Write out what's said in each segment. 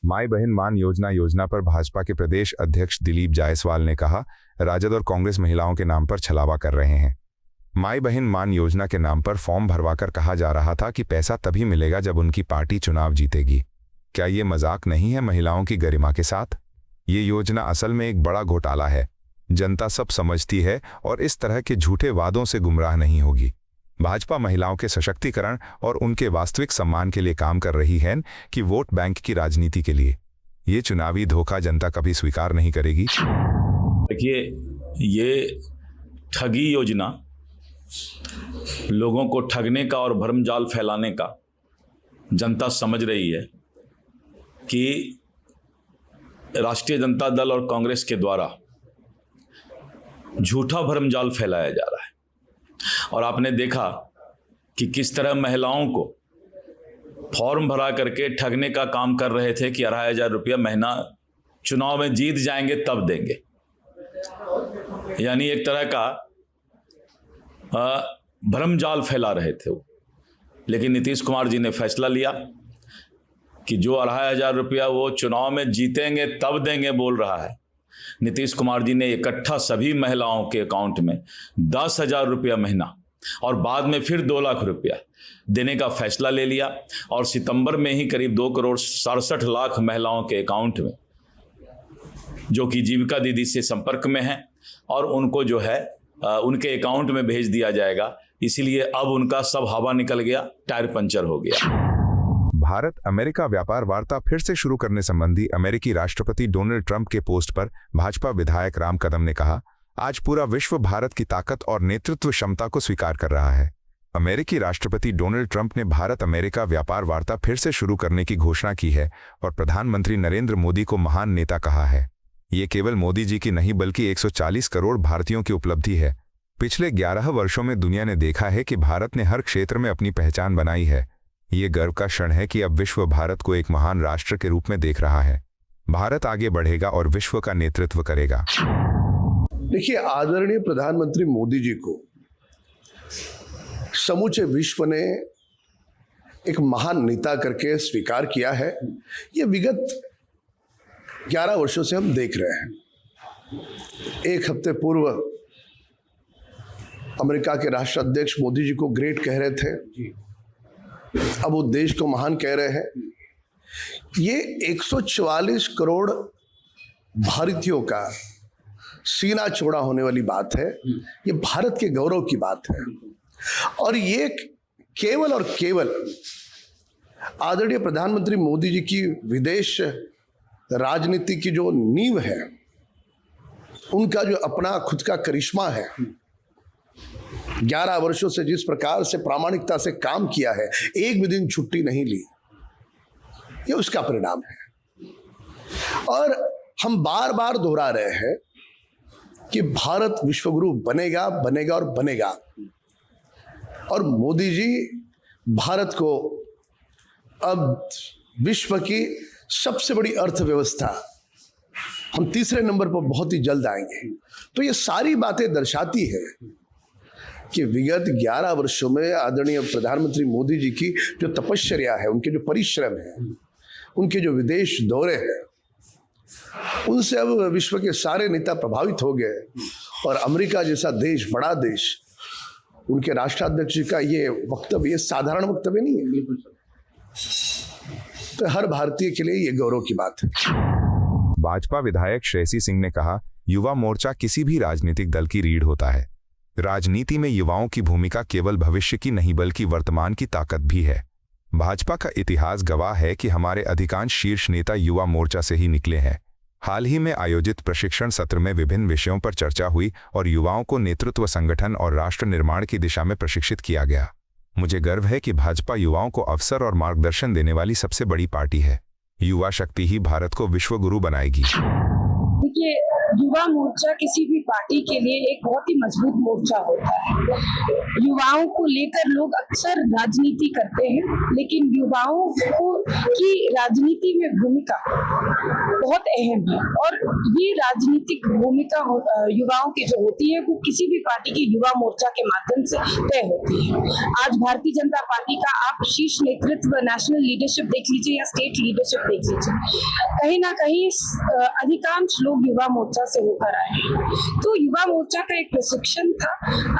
माई बहन मान योजना पर भाजपा के प्रदेश अध्यक्ष दिलीप जायसवाल ने कहा, राजद और कांग्रेस महिलाओं के नाम पर छलावा कर रहे हैं। माई बहन मान योजना के नाम पर फॉर्म भरवाकर कहा जा रहा था कि पैसा तभी मिलेगा जब उनकी पार्टी चुनाव जीतेगी। क्या ये मजाक नहीं है महिलाओं की गरिमा के साथ? ये योजना असल में एक बड़ा घोटाला है। जनता सब समझती है और इस तरह के झूठे वादों से गुमराह नहीं होगी। भाजपा महिलाओं के सशक्तिकरण और उनके वास्तविक सम्मान के लिए काम कर रही है कि वोट बैंक की राजनीति के लिए। ये चुनावी धोखा जनता कभी स्वीकार नहीं करेगी। देखिए, ये ठगी योजना लोगों को ठगने का और भ्रमजाल फैलाने का जनता समझ रही है कि राष्ट्रीय जनता दल और कांग्रेस के द्वारा झूठा भ्रमजाल फैलाया जा रहा है। और आपने देखा कि किस तरह महिलाओं को फॉर्म भरा करके ठगने का काम कर रहे थे कि 2,500 रुपया महीना चुनाव में जीत जाएंगे तब देंगे। यानी एक तरह का भ्रमजाल फैला रहे थे वो। लेकिन नीतीश कुमार जी ने फैसला लिया कि जो 2,500 रुपया वो चुनाव में जीतेंगे तब देंगे बोल रहा है। नीतीश कुमार जी ने इकट्ठा सभी महिलाओं के अकाउंट में 10,000 रुपया महीना और बाद में फिर 2 लाख रुपया देने का फैसला ले लिया। और सितंबर में ही करीब 2,67,00,000 महिलाओं के अकाउंट में, जो कि जीविका दीदी से संपर्क में हैं, और उनको जो है उनके अकाउंट में भेज दिया जाएगा। इसीलिए अब उनका सब हवा निकल गया, टायर पंचर हो गया। भारत अमेरिका व्यापार वार्ता फिर से शुरू करने संबंधी अमेरिकी राष्ट्रपति डोनाल्ड ट्रंप के पोस्ट पर भाजपा विधायक राम कदम ने कहा, आज पूरा विश्व भारत की ताकत और नेतृत्व क्षमता को स्वीकार कर रहा है। अमेरिकी राष्ट्रपति डोनाल्ड ट्रंप ने भारत अमेरिका व्यापार वार्ता फिर से शुरू करने की घोषणा की है और प्रधानमंत्री नरेंद्र मोदी को महान नेता कहा है। ये केवल मोदी जी की नहीं बल्कि 140 करोड़ भारतीयों की उपलब्धि है। पिछले 11 वर्षों में दुनिया ने देखा है कि भारत ने हर क्षेत्र में अपनी पहचान बनाई है। ये गर्व का क्षण है कि अब विश्व भारत को एक महान राष्ट्र के रूप में देख रहा है। भारत आगे बढ़ेगा और विश्व का नेतृत्व करेगा। देखिए, आदरणीय प्रधानमंत्री मोदी जी को समूचे विश्व ने एक महान नेता करके स्वीकार किया है। ये विगत 11 वर्षों से हम देख रहे हैं। एक हफ्ते पूर्व अमेरिका के राष्ट्राध्यक्ष मोदी जी को ग्रेट कह रहे थे, अब वो देश को महान कह रहे हैं। ये 144 करोड़ भारतीयों का सीना चौड़ा होने वाली बात है। ये भारत के गौरव की बात है। और ये केवल और केवल आदरणीय प्रधानमंत्री मोदी जी की विदेश राजनीति की जो नींव है, उनका जो अपना खुद का करिश्मा है, 11 वर्षों से जिस प्रकार से प्रामाणिकता से काम किया है, एक भी दिन छुट्टी नहीं ली, ये उसका परिणाम है। और हम बार बार दोहरा रहे हैं कि भारत विश्वगुरु बनेगा बनेगा और बनेगा। और मोदी जी भारत को अब विश्व की सबसे बड़ी अर्थव्यवस्था, हम तीसरे नंबर पर बहुत ही जल्द आएंगे। तो ये सारी बातें दर्शाती है कि विगत 11 वर्षों में आदरणीय प्रधानमंत्री मोदी जी की जो तपश्चर्या है, उनके जो परिश्रम है, उनके जो विदेश दौरे हैं, उनसे अब विश्व के सारे नेता प्रभावित हो गए। और अमेरिका जैसा देश, बड़ा देश, उनके राष्ट्राध्यक्ष का ये वक्तव्य, ये साधारण वक्तव्य नहीं है। तो हर भारतीय के लिए ये गौरव की बात है। भाजपा विधायक श्रेयसी सिंह ने कहा, युवा मोर्चा किसी भी राजनीतिक दल की रीढ़ होता है। राजनीति में युवाओं की भूमिका केवल भविष्य की नहीं बल्कि वर्तमान की ताकत भी है। भाजपा का इतिहास गवाह है कि हमारे अधिकांश शीर्ष नेता युवा मोर्चा से ही निकले हैं। हाल ही में आयोजित प्रशिक्षण सत्र में विभिन्न विषयों पर चर्चा हुई और युवाओं को नेतृत्व, संगठन और राष्ट्र निर्माण की दिशा में प्रशिक्षित किया गया। मुझे गर्व है कि भाजपा युवाओं को अवसर और मार्गदर्शन देने वाली सबसे बड़ी पार्टी है। युवा शक्ति ही भारत को विश्व गुरु बनाएगी। देखिए, युवा मोर्चा किसी भी पार्टी के लिए एक बहुत ही मजबूत मोर्चा होता है। युवाओं को लेकर लोग अक्सर राजनीति करते हैं, लेकिन युवाओं को की राजनीति में भूमिका बहुत अहम है। और ये राजनीतिक भूमिका युवाओं की जो होती है वो किसी भी पार्टी की युवा मोर्चा के माध्यम से तय होती है। आज भारतीय जनता पार्टी का आप शीर्ष नेतृत्व, नेशनल लीडरशिप देख लीजिए या स्टेट लीडरशिप देख लीजिए, कहीं ना कहीं अधिकांश लोग युवा मोर्चा से होकर आए हैं। तो युवा मोर्चा का एक प्रशिक्षण था,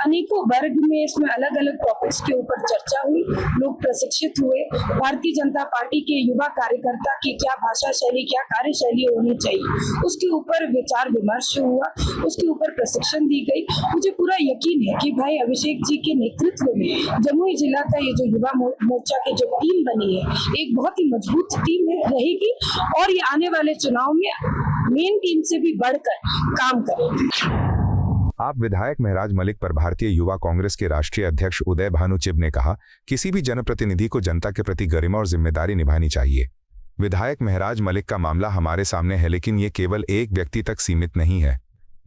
अनेकों वर्ग में इसमें अलग अलग टॉपिक्स के ऊपर चर्चा हुई, लोग प्रशिक्षित हुए। भारतीय जनता पार्टी के युवा कार्यकर्ता की क्या भाषा शैली, क्या कार्यशैली होनी चाहिए, उसके ऊपर विचार विमर्श हुआ, उसके ऊपर प्रशिक्षण दी गई। मुझे पूरा यकीन है कि भाई अभिषेक जी के नेतृत्व में जमुई जिला का ये जो युवा मोर्चा की जो टीम बनी है, एक बहुत ही मजबूत टीम रहेगी और ये आने वाले चुनाव में मेन टीम से भी बढ़कर काम करेगी। आप विधायक महराज मलिक पर भारतीय युवा कांग्रेस के राष्ट्रीय अध्यक्ष उदय भानु चिब ने कहा, किसी भी जनप्रतिनिधि को जनता के प्रति गरिमा और जिम्मेदारी निभानी चाहिए। विधायक महराज मलिक का मामला हमारे सामने है, लेकिन ये केवल एक व्यक्ति तक सीमित नहीं है।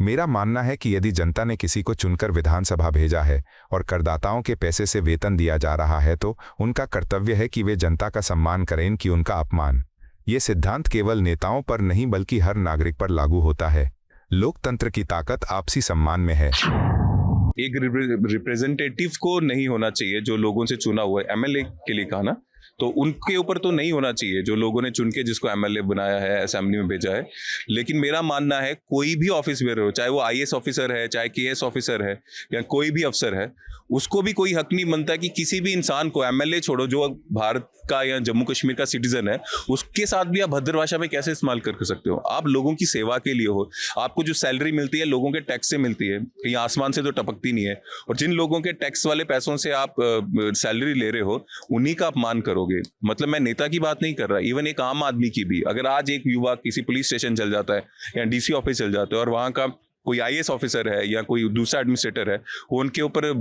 मेरा मानना है कि यदि जनता ने किसी को चुनकर विधानसभा भेजा है और करदाताओं के पैसे से वेतन दिया जा रहा है, तो उनका कर्तव्य है कि वे जनता का सम्मान करें, कि उनका अपमान। ये सिद्धांत केवल नेताओं पर नहीं बल्कि हर नागरिक पर लागू होता है। लोकतंत्र की ताकत आपसी सम्मान में है। एक रिप्रेजेंटेटिव को नहीं होना चाहिए जो लोगों से चुना हुआ है, एमएलए के लिए कहा ना, तो उनके ऊपर तो नहीं होना चाहिए जो लोगों ने चुन के जिसको एमएलए बनाया है, असेंबली में भेजा है। लेकिन मेरा मानना है कोई भी ऑफिस बेयर हो, चाहे वो आईएएस ऑफिसर है, चाहे केएस ऑफिसर है, या कोई भी अफसर है, उसको भी कोई हक नहीं बनता कि किसी भी इंसान को, एमएलए छोड़ो, जो भारत का या जम्मू कश्मीर का सिटीजन है, उसके साथ भी आप भद्र भाषा में कैसे इस्तेमाल कर सकते हो। आप लोगों की सेवा के लिए हो, आपको जो सैलरी मिलती है लोगों के टैक्स से मिलती है, कहीं आसमान से तो टपकती नहीं है। और जिन लोगों के टैक्स वाले पैसों से आप सैलरी ले रहे हो, उन्हीं का अपमान करोगे। मतलब मैं नेता की बात नहीं कर रहा, इवन एक आम आदमी की भी। अगर आज एक युवा किसी पुलिस स्टेशन चल जाता है या डीसी ऑफिस चल जाता है और वहां का कोई आईएएस ऑफिसर है या कोई दूसरा एडमिनिस्ट्रेटर है, वो उनके ऊपर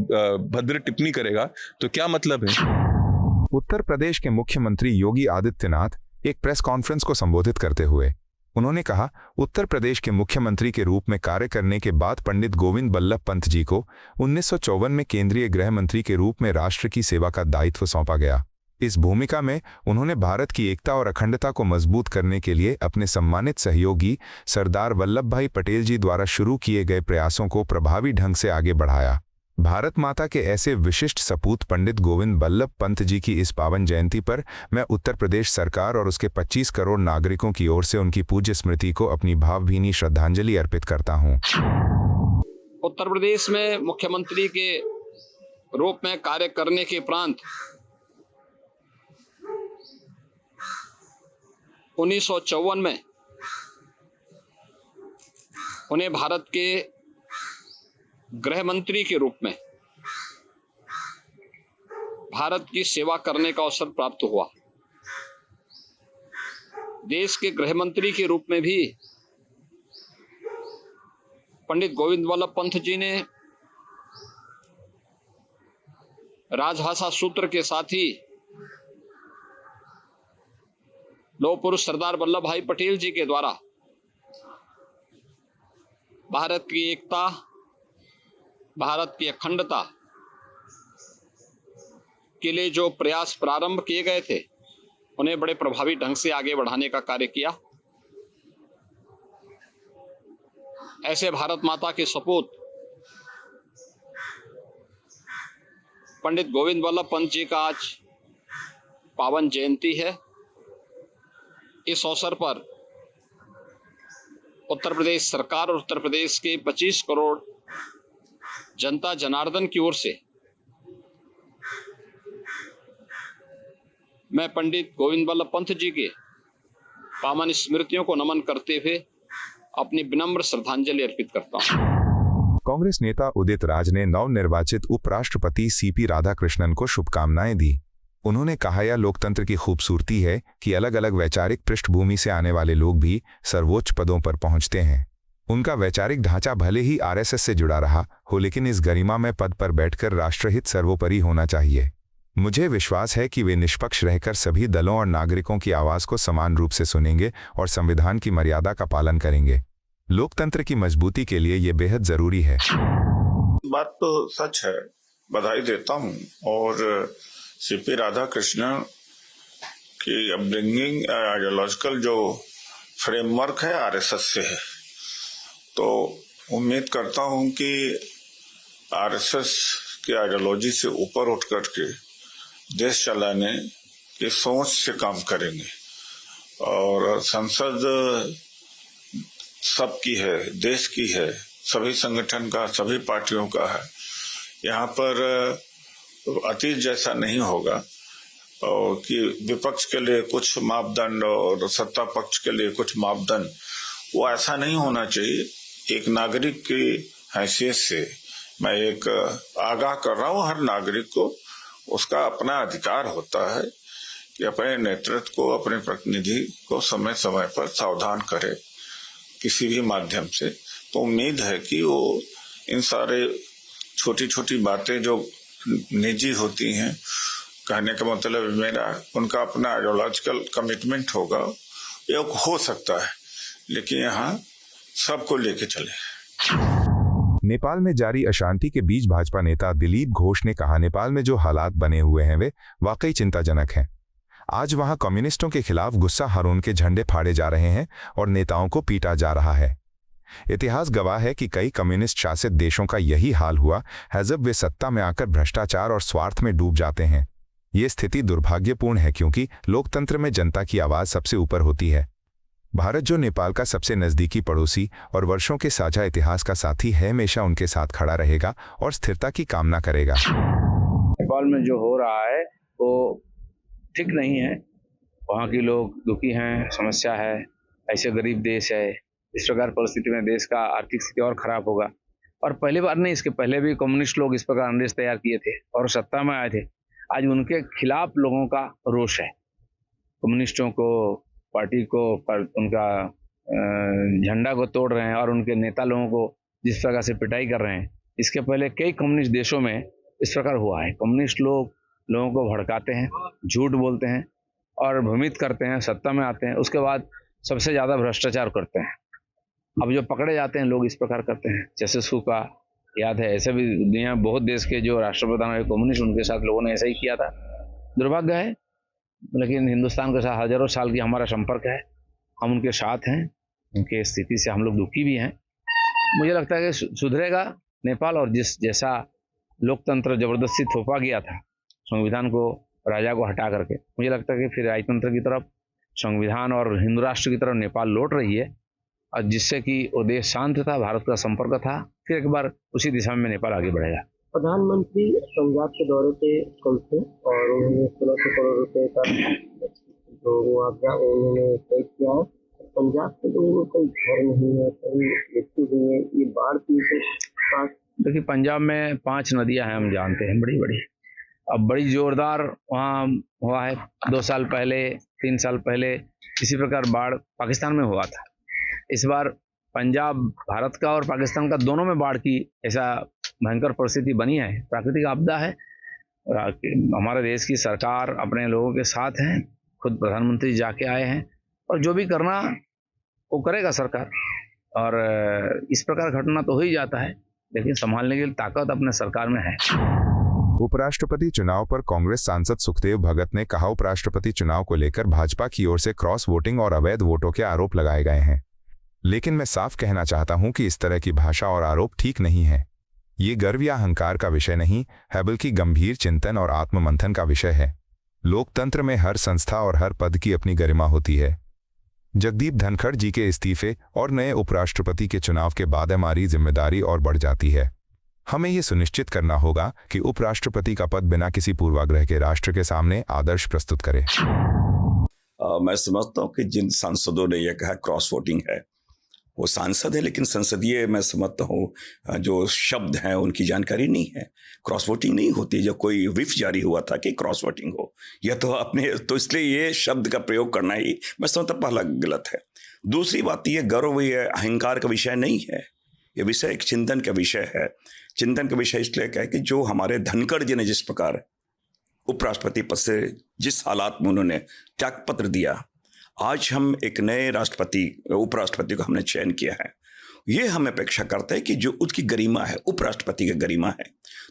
भद्र टिप्पणी करेगा, तो क्या मतलब है। उत्तर प्रदेश के मुख्यमंत्री योगी आदित्यनाथ एक प्रेस कॉन्फ्रेंस को संबोधित करते हुए उन्होंने कहा, उत्तर प्रदेश के मुख्यमंत्री के रूप में कार्य करने के बाद पंडित गोविंद बल्लभ पंत जी को 1954 में केंद्रीय गृह मंत्री के रूप में राष्ट्र की सेवा का दायित्व सौंपा गया। इस भूमिका में उन्होंने भारत की एकता और अखंडता को मजबूत करने के लिए अपने सम्मानित सहयोगी सरदार वल्लभ भाई पटेल जी द्वारा शुरू किए गए प्रयासों को प्रभावी ढंग से आगे बढ़ाया। भारत माता के ऐसे विशिष्ट सपूत पंडित गोविंद बल्लभ पंत जी की इस पावन जयंती पर मैं उत्तर प्रदेश सरकार और उसके 25 करोड़ नागरिकों की ओर से उनकी पूज्य स्मृति को अपनी भावभीनी श्रद्धांजलि अर्पित करता हूं। उत्तर प्रदेश में मुख्यमंत्री के रूप में कार्य करने के उपरांत 1954 में उन्हें भारत के गृह मंत्री के रूप में भारत की सेवा करने का अवसर प्राप्त हुआ। देश के गृह मंत्री के रूप में भी पंडित गोविंद बल्लभ पंत जी ने राजभाषा सूत्र के साथ ही लौह पुरुष सरदार वल्लभ भाई पटेल जी के द्वारा भारत की एकता, भारत की अखंडता के लिए जो प्रयास प्रारंभ किए गए थे, उन्हें बड़े प्रभावी ढंग से आगे बढ़ाने का कार्य किया। ऐसे भारत माता के सपूत पंडित गोविंद बल्लभ पंत जी का आज पावन जयंती है। इस अवसर पर उत्तर प्रदेश सरकार और उत्तर प्रदेश के 25 करोड़ जनता जनार्दन की ओर से मैं पंडित गोविंद बल्लभ पंत जी के पावन स्मृतियों को नमन करते हुए अपनी विनम्र श्रद्धांजलि अर्पित करता हूं। कांग्रेस नेता उदित राज ने नवनिर्वाचित उपराष्ट्रपति सीपी राधाकृष्णन को शुभकामनाएं दी। उन्होंने कहा, यह लोकतंत्र की खूबसूरती है कि अलग अलग वैचारिक पृष्ठभूमि से आने वाले लोग भी सर्वोच्च पदों पर पहुंचते हैं। उनका वैचारिक ढांचा भले ही आरएसएस से जुड़ा रहा हो, लेकिन इस गरिमामय पद पर बैठकर राष्ट्रहित सर्वोपरि होना चाहिए। मुझे विश्वास है कि वे निष्पक्ष रहकर सभी दलों और नागरिकों की आवाज को समान रूप से सुनेंगे और संविधान की मर्यादा का पालन करेंगे। लोकतंत्र की मजबूती के लिए ये बेहद जरूरी है। बात तो सच है, बधाई देता हूँ। और सीपी राधाकृष्णन की अपब्रिंगिंग, आइडियोलॉजिकल जो फ्रेमवर्क है आरएसएस से है। तो उम्मीद करता हूं कि आरएसएस की आइडियोलॉजी से ऊपर उठ करके देश चलाने की सोच से काम करेंगे। और संसद सबकी है, देश की है, सभी संगठन का, सभी पार्टियों का है। यहाँ पर अतीत जैसा नहीं होगा और कि विपक्ष के लिए कुछ मापदंड और सत्ता पक्ष के लिए कुछ मापदंड, वो ऐसा नहीं होना चाहिए। एक नागरिक की हैसियत से मैं एक आगाह कर रहा हूँ हर नागरिक को, उसका अपना अधिकार होता है कि अपने नेतृत्व को, अपने प्रतिनिधि को समय समय पर सावधान करे किसी भी माध्यम से। तो उम्मीद है कि वो इन सारे छोटी छोटी बातें जो निजी होती हैं, कहने का मतलब मेरा उनका अपना आइडियोलॉजिकल कमिटमेंट होगा, ये हो सकता है, लेकिन यहाँ सबको लेके चले। नेपाल में जारी अशांति के बीच भाजपा नेता दिलीप घोष ने कहा, नेपाल में जो हालात बने हुए हैं वे वाकई चिंताजनक हैं। आज वहां कम्युनिस्टों के खिलाफ गुस्सा हरून के झंडे फाड़े जा रहे हैं और नेताओं को पीटा जा रहा है। इतिहास गवाह है कि कई कम्युनिस्ट शासित देशों का यही हाल हुआ है जब वे सत्ता में आकर भ्रष्टाचार और स्वार्थ में डूब जाते हैं। ये स्थिति दुर्भाग्यपूर्ण है क्योंकि लोकतंत्र में जनता की आवाज सबसे ऊपर होती है। भारत जो नेपाल का सबसे नजदीकी पड़ोसी और वर्षों के साझा इतिहास का साथी है, हमेशा उनके साथ खड़ा रहेगा और स्थिरता की कामना करेगा। नेपाल में जो हो रहा है वो ठीक नहीं है। वहाँ के लोग दुखी हैं, समस्या है, ऐसे गरीब देश है। इस प्रकार परिस्थिति में देश का आर्थिक स्थिति और खराब होगा। और पहली बार नहीं, इसके पहले भी कम्युनिस्ट लोग इस प्रकार आदेश तैयार किए थे और सत्ता में आए थे। आज उनके खिलाफ लोगों का रोष है। कम्युनिस्टों को, पार्टी को, उनका झंडा को तोड़ रहे हैं और उनके नेता लोगों को जिस प्रकार से पिटाई कर रहे हैं, इसके पहले कई कम्युनिस्ट देशों में इस प्रकार हुआ है। कम्युनिस्ट लोग लोगों को भड़काते हैं, झूठ बोलते हैं और भ्रमित करते हैं, सत्ता में आते हैं, उसके बाद सबसे ज़्यादा भ्रष्टाचार करते हैं। अब जो पकड़े जाते हैं लोग इस प्रकार करते हैं। चेसेस्कू का याद है, ऐसे भी दुनिया में बहुत देश के जो राष्ट्रप्रधान है कम्युनिस्ट, उनके साथ लोगों ने ऐसा ही किया था। दुर्भाग्य है, लेकिन हिंदुस्तान के साथ हजारों साल की हमारा संपर्क है, हम उनके साथ हैं, उनके स्थिति से हम लोग दुखी भी हैं। मुझे लगता है कि सुधरेगा नेपाल। और जैसा लोकतंत्र जबरदस्ती थोपा गया था संविधान को, राजा को हटा करके, मुझे लगता है कि फिर राजतंत्र की तरफ, संविधान और हिंदू राष्ट्र की तरफ नेपाल लौट रही है, और जिससे कि वो देश शांत था, भारत का संपर्क था, फिर एक बार उसी दिशा में नेपाल आगे बढ़ेगा। प्रधानमंत्री पंजाब के दौरे पे कल थे और उन्होंने 1600 करोड़ रुपए का जो मुआवजा उन्होंने तय किया है। पंजाब के लोगों को कोई घर नहीं है, कहीं मृत्यु हुई है, ये बाढ़ की पास। देखिए, पंजाब में 5 नदियां हैं, हम जानते हैं, बड़ी बड़ी। अब बड़ी जोरदार वहाँ हुआ है। 2 साल पहले, 3 साल पहले इसी प्रकार बाढ़ पाकिस्तान में हुआ था। इस बार पंजाब, भारत का और पाकिस्तान का दोनों में बाढ़ की ऐसा भयंकर परिस्थिति बनी है। प्राकृतिक आपदा है। हमारे देश की सरकार अपने लोगों के साथ है, खुद प्रधानमंत्री जाके आए हैं और जो भी करना वो करेगा सरकार। और इस प्रकार घटना तो हो ही जाता है, लेकिन संभालने की ताकत अपने सरकार में है। उपराष्ट्रपति चुनाव पर कांग्रेस सांसद सुखदेव भगत ने कहा, उपराष्ट्रपति चुनाव को लेकर भाजपा की ओर से क्रॉस वोटिंग और अवैध वोटों के आरोप लगाए गए हैं, लेकिन मैं साफ कहना चाहता हूं कि इस तरह की भाषा और आरोप ठीक नहीं है। ये गर्व या अहंकार का विषय नहीं है, बल्कि गंभीर चिंतन और आत्ममंथन का विषय है। लोकतंत्र में हर संस्था और हर पद की अपनी गरिमा होती है। जगदीप धनखड़ जी के इस्तीफे और नए उपराष्ट्रपति के चुनाव के बाद हमारी जिम्मेदारी और बढ़ जाती है। हमें ये सुनिश्चित करना होगा कि उपराष्ट्रपति का पद बिना किसी पूर्वाग्रह के राष्ट्र के सामने आदर्श प्रस्तुत करे। मैं समझता हूँ कि जिन सांसदों ने यह कहा क्रॉस वोटिंग है, वो सांसद है, लेकिन संसदीय मैं समझता हूँ जो शब्द हैं उनकी जानकारी नहीं है। क्रॉस वोटिंग नहीं होती। जब कोई विफ जारी हुआ था कि क्रॉस वोटिंग हो, यह तो इसलिए ये शब्द का प्रयोग करना ही मैं समझता पहला गलत है। दूसरी बात, ये गर्व या अहंकार का विषय नहीं है, ये विषय एक चिंतन का विषय है। चिंतन का विषय इसलिए क्या है कि जो हमारे धनखड़ जी ने जिस प्रकार उपराष्ट्रपति पद से जिस हालात में उन्होंने त्यागपत्र दिया, आज हम एक नए उपराष्ट्रपति को हमने चयन किया है। ये हम अपेक्षा करते हैं कि जो उसकी गरिमा है, उपराष्ट्रपति की गरिमा है,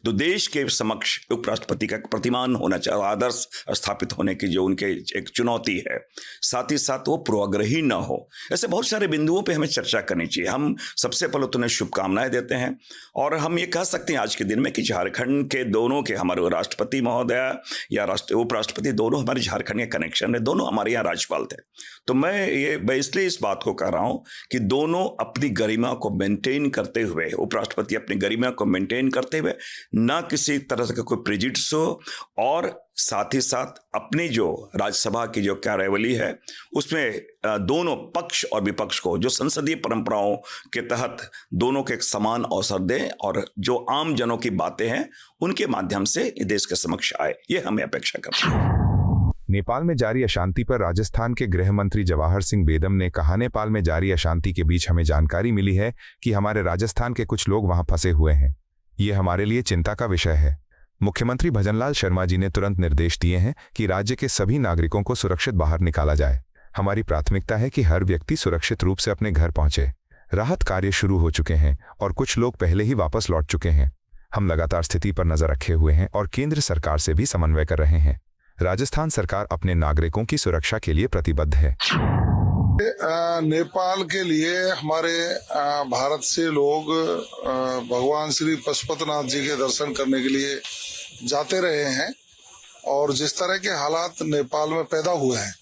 तो देश के समक्ष उपराष्ट्रपति का प्रतिमान होना चाहिए, आदर्श स्थापित होने की जो उनके एक चुनौती है, साथ ही साथ वो पूर्वाग्रही न हो। ऐसे बहुत सारे बिंदुओं पे हमें चर्चा करनी चाहिए। हम सबसे पहले तो उन्हें शुभकामनाएं देते हैं और हम ये कह सकते हैं आज के दिन में कि झारखंड के दोनों के, हमारे राष्ट्रपति महोदय या उपराष्ट्रपति, दोनों हमारे झारखंड के कनेक्शन है, दोनों हमारे यहाँ राज्यपाल थे। तो मैं इसलिए इस बात को कह रहा हूँ कि दोनों अपनी गरिमा को मेंटेन करते हुए, उपराष्ट्रपति अपनी गरिमा को मेंटेन करते हुए, ना किसी तरह का कोई प्रेजुडिस हो, और साथ ही साथ अपनी जो राज्यसभा की जो कार्यवली है उसमें दोनों पक्ष और विपक्ष को जो संसदीय परंपराओं के तहत दोनों को एक समान अवसर दें और जो आम जनों की बातें हैं उनके माध्यम से देश के समक्ष आए, ये हमें अपेक्षा करते हैं। नेपाल में जारी अशांति पर राजस्थान के गृह मंत्री जवाहर सिंह बेदम ने कहा, नेपाल में जारी अशांति के बीच हमें जानकारी मिली है कि हमारे राजस्थान के कुछ लोग वहां फंसे हुए हैं। ये हमारे लिए चिंता का विषय है। मुख्यमंत्री भजनलाल शर्मा जी ने तुरंत निर्देश दिए हैं कि राज्य के सभी नागरिकों को सुरक्षित बाहर निकाला जाए। हमारी प्राथमिकता है कि हर व्यक्ति सुरक्षित रूप से अपने घर पहुंचे। राहत कार्य शुरू हो चुके हैं और कुछ लोग पहले ही वापस लौट चुके हैं। हम लगातार स्थिति पर नजर रखे हुए हैं और केंद्र सरकार से भी समन्वय कर रहे हैं। राजस्थान सरकार अपने नागरिकों की सुरक्षा के लिए प्रतिबद्ध है। नेपाल के लिए हमारे भारत से लोग भगवान श्री पशुपतिनाथ जी के दर्शन करने के लिए जाते रहे हैं और जिस तरह के हालात नेपाल में पैदा हुए हैं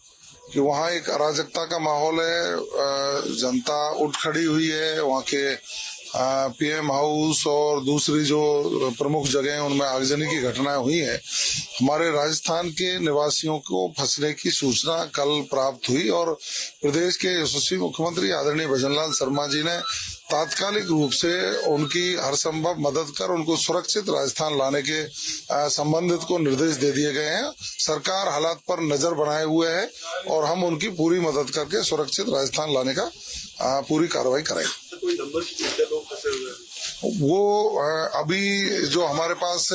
कि वहाँ एक अराजकता का माहौल है, जनता उठ खड़ी हुई है, वहाँ के पीएम हाउस और दूसरी जो प्रमुख जगह हैं उनमें आगजनी की घटनाएं हुई हैं। हमारे राजस्थान के निवासियों को फंसने की सूचना कल प्राप्त हुई और प्रदेश के यशस्वी मुख्यमंत्री आदरणीय भजनलाल शर्मा जी ने तात्कालिक रूप से उनकी हर संभव मदद कर उनको सुरक्षित राजस्थान लाने के संबंधित को निर्देश दे दिए गए हैं। सरकार हालात पर नजर बनाए हुए है और हम उनकी पूरी मदद करके सुरक्षित राजस्थान लाने का पूरी कार्रवाई करेंगे। वो अभी जो हमारे पास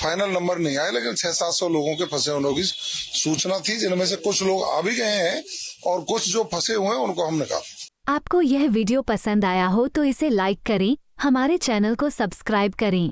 फाइनल नंबर नहीं आए, लेकिन 600-700 लोगों के फंसे होने की सूचना थी, जिनमें से कुछ लोग आ भी गए हैं और कुछ जो फंसे हुए हैं उनको हमने कहा। आपको यह वीडियो पसंद आया हो तो इसे लाइक करें, हमारे चैनल को सब्सक्राइब करें